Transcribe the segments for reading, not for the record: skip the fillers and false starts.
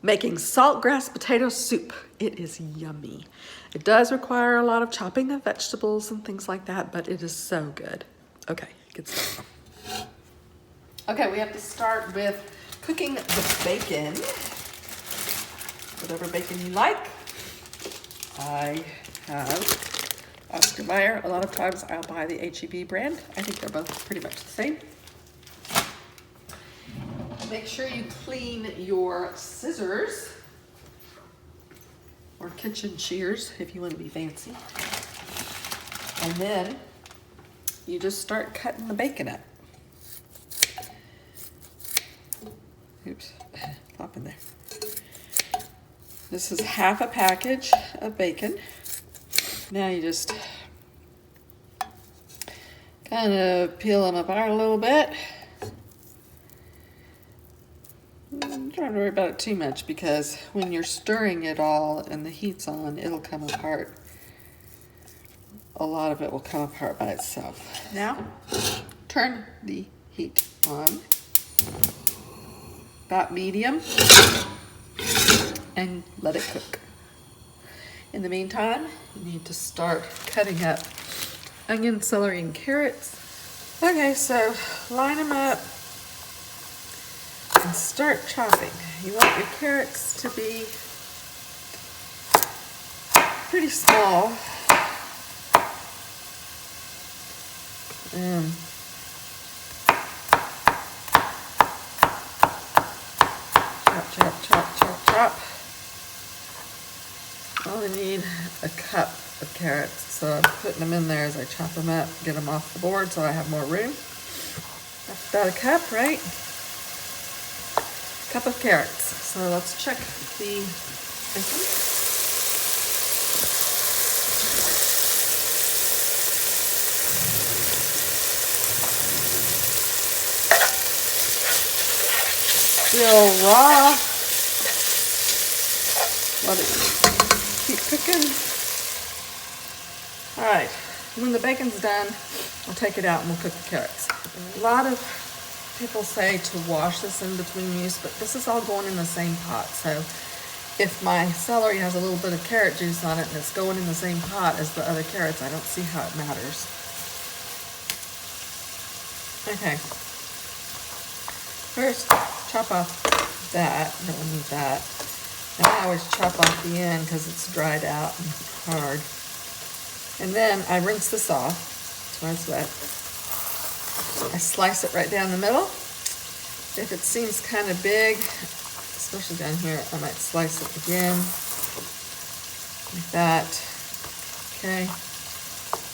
making saltgrass potato soup. It is yummy. It does require a lot of chopping of vegetables and things like that, but it is so good. Okay, get started. Okay, we have to start with cooking the bacon. Whatever bacon you like. I have Oscar Mayer. A lot of times I'll buy the H-E-B brand. I think they're both pretty much the same. Make sure you clean your scissors or kitchen shears if you want to be fancy. And then you just start cutting the bacon up. Oops, pop in there. This is half a package of bacon. Now you just kind of peel them apart a little bit. Don't worry about it too much because when you're stirring it all and the heat's on, it'll come apart. A lot of it will come apart by itself. Now, turn the heat on, about medium, and let it cook. In the meantime, you need to start cutting up onion, celery, and carrots. Okay, so line them up and start chopping. You want your carrots to be pretty small. Chop, chop, chop, chop, chop. I only need a cup of carrots, so I'm putting them in there as I chop them up, get them off the board so I have more room. That's about a cup, right? Cup of carrots. So let's check the bacon. Still raw. Let it keep cooking. All right, when the bacon's done, I'll take it out and we'll cook the carrots. A lot of people say to wash this in between use, but this is all going in the same pot. So if my celery has a little bit of carrot juice on it and it's going in the same pot as the other carrots, I don't see how it matters. Okay. First, chop off that. Don't need that. And I always chop off the end because it's dried out and hard. And then I rinse this off so it's wet. I slice it right down the middle. If it seems kind of big, especially down here, I might slice it again, like that. Okay.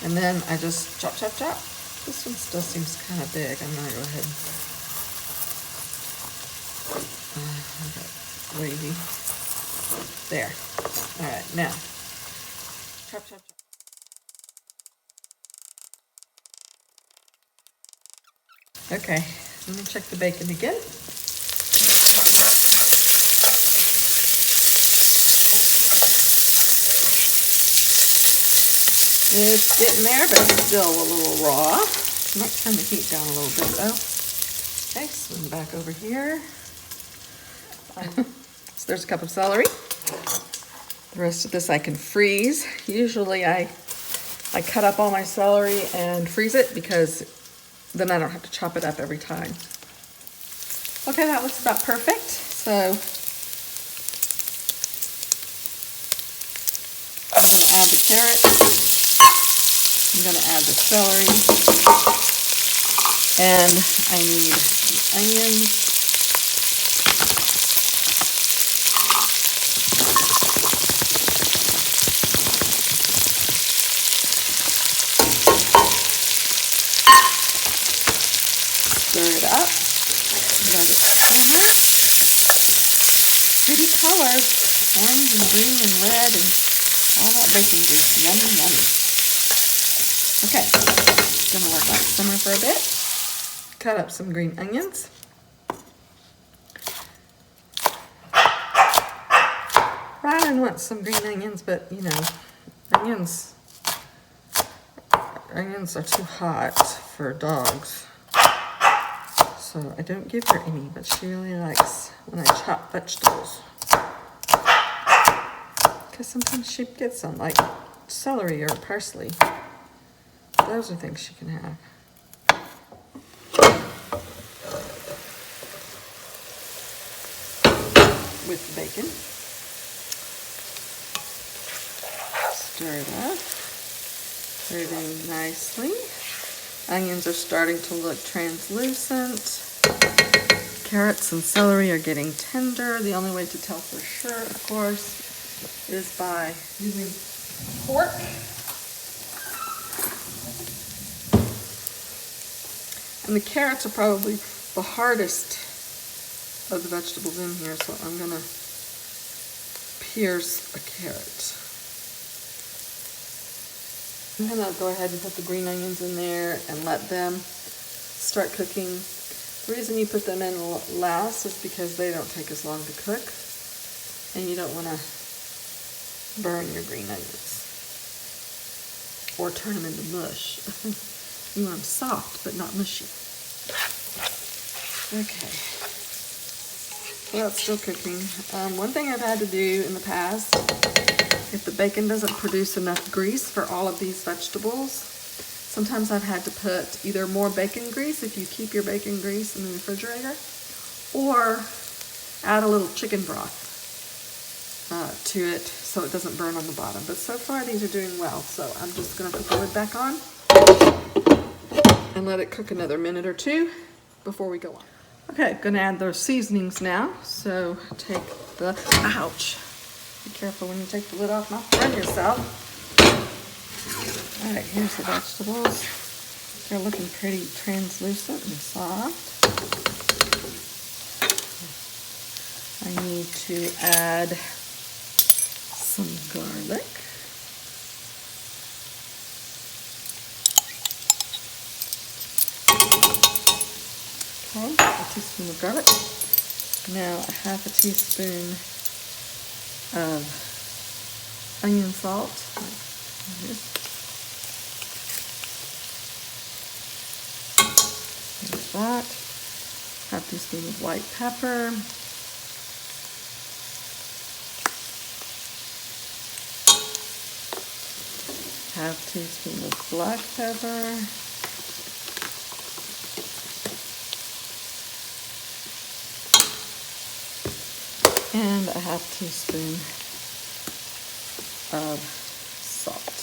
And then I just chop, chop, chop. This one still seems kind of big. I'm gonna go ahead and wavy. There. All right, now chop, chop, chop. Okay, let me check the bacon again. It's getting there, but it's still a little raw. I might turn the heat down a little bit though. Okay, swing back over here. So there's a cup of celery. The rest of this I can freeze. Usually I cut up all my celery and freeze it because then I don't have to chop it up every time. Okay, that looks about perfect. So I'm going to add the carrots. I'm going to add the celery. And I need the onions. Stir it up, let it simmer. Pretty color, orange and green and red and all that bacon juice, yummy, yummy. Okay, gonna let that simmer for a bit. Cut up some green onions. Ryan wants some green onions, but you know, onions are too hot for dogs. So I don't give her any, but she really likes when I chop vegetables. because sometimes she gets some, like celery or parsley. Those are things she can have. With the bacon. Stir it up. Stirring nicely. Onions are starting to look translucent. Carrots and celery are getting tender. The only way to tell for sure, of course, is by using fork. And the carrots are probably the hardest of the vegetables in here, so I'm gonna pierce a carrot. I'm gonna go ahead and put the green onions in there and let them start cooking. The reason you put them in last is because they don't take as long to cook, and you don't want to burn your green onions or turn them into mush. You want them soft but not mushy. Okay, well, it's still cooking. One thing I've had to do in the past, if the bacon doesn't produce enough grease for all of these vegetables, sometimes I've had to put either more bacon grease, if you keep your bacon grease in the refrigerator, or add a little chicken broth to it so it doesn't burn on the bottom. But so far these are doing well, so I'm just gonna put the lid back on and let it cook another minute or two before we go on. Okay, gonna add those seasonings now. So take the, ouch. Be careful when you take the lid off, not burn yourself. All right, here's the vegetables. They're looking pretty translucent and soft. I need to add some garlic. Okay, a teaspoon of garlic. Now a half a teaspoon of onion salt. There's that. Half teaspoon of white pepper. Half teaspoon of black pepper. And a half teaspoon of salt.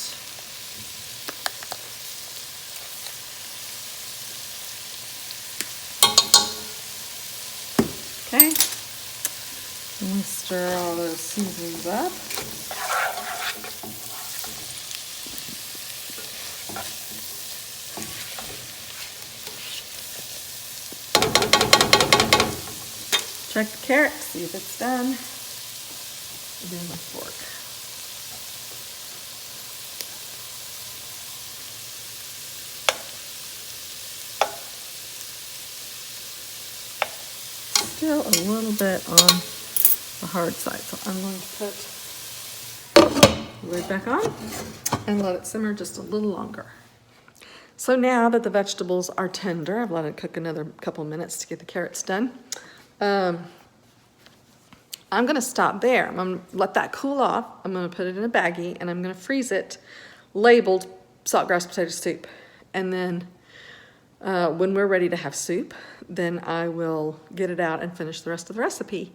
Okay, and we stir all those seasonings up. Check the carrot, see if it's done. Then my fork. Still a little bit on the hard side, so I'm going to put the lid back on and let it simmer just a little longer. So now that the vegetables are tender, I've let it cook another couple minutes to get the carrots done. I'm gonna stop there. I'm gonna let that cool off. I'm gonna put it in a baggie and I'm gonna freeze it, labeled Saltgrass Potato Soup. And then when we're ready to have soup, then I will get it out and finish the rest of the recipe.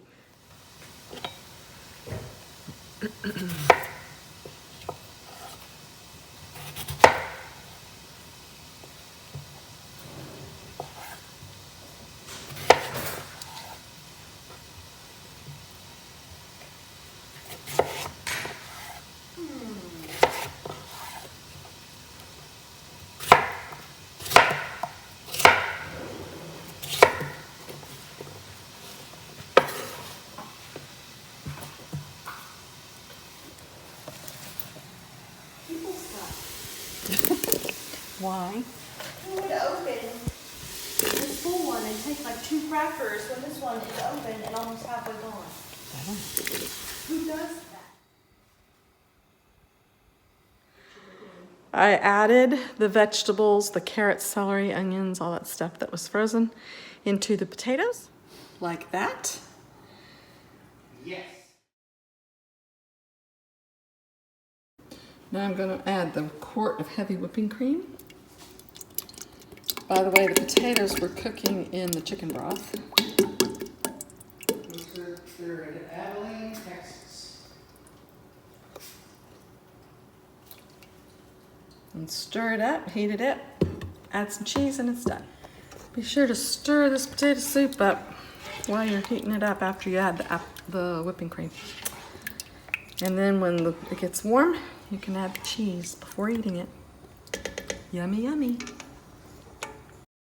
Why? It would open this full one and take like 2 crackers when this one is open and almost halfway gone. Who does that? I added the vegetables, the carrots, celery, onions, all that stuff that was frozen into the potatoes, like that. Yes. Now I'm going to add the quart of heavy whipping cream. By the way, the potatoes were cooking in the chicken broth. They're in Abilene, Texas. And stir it up, heat it up, add some cheese, and it's done. Be sure to stir this potato soup up while you're heating it up after you add the whipping cream. And then when it gets warm, you can add the cheese before eating it. Yummy, yummy.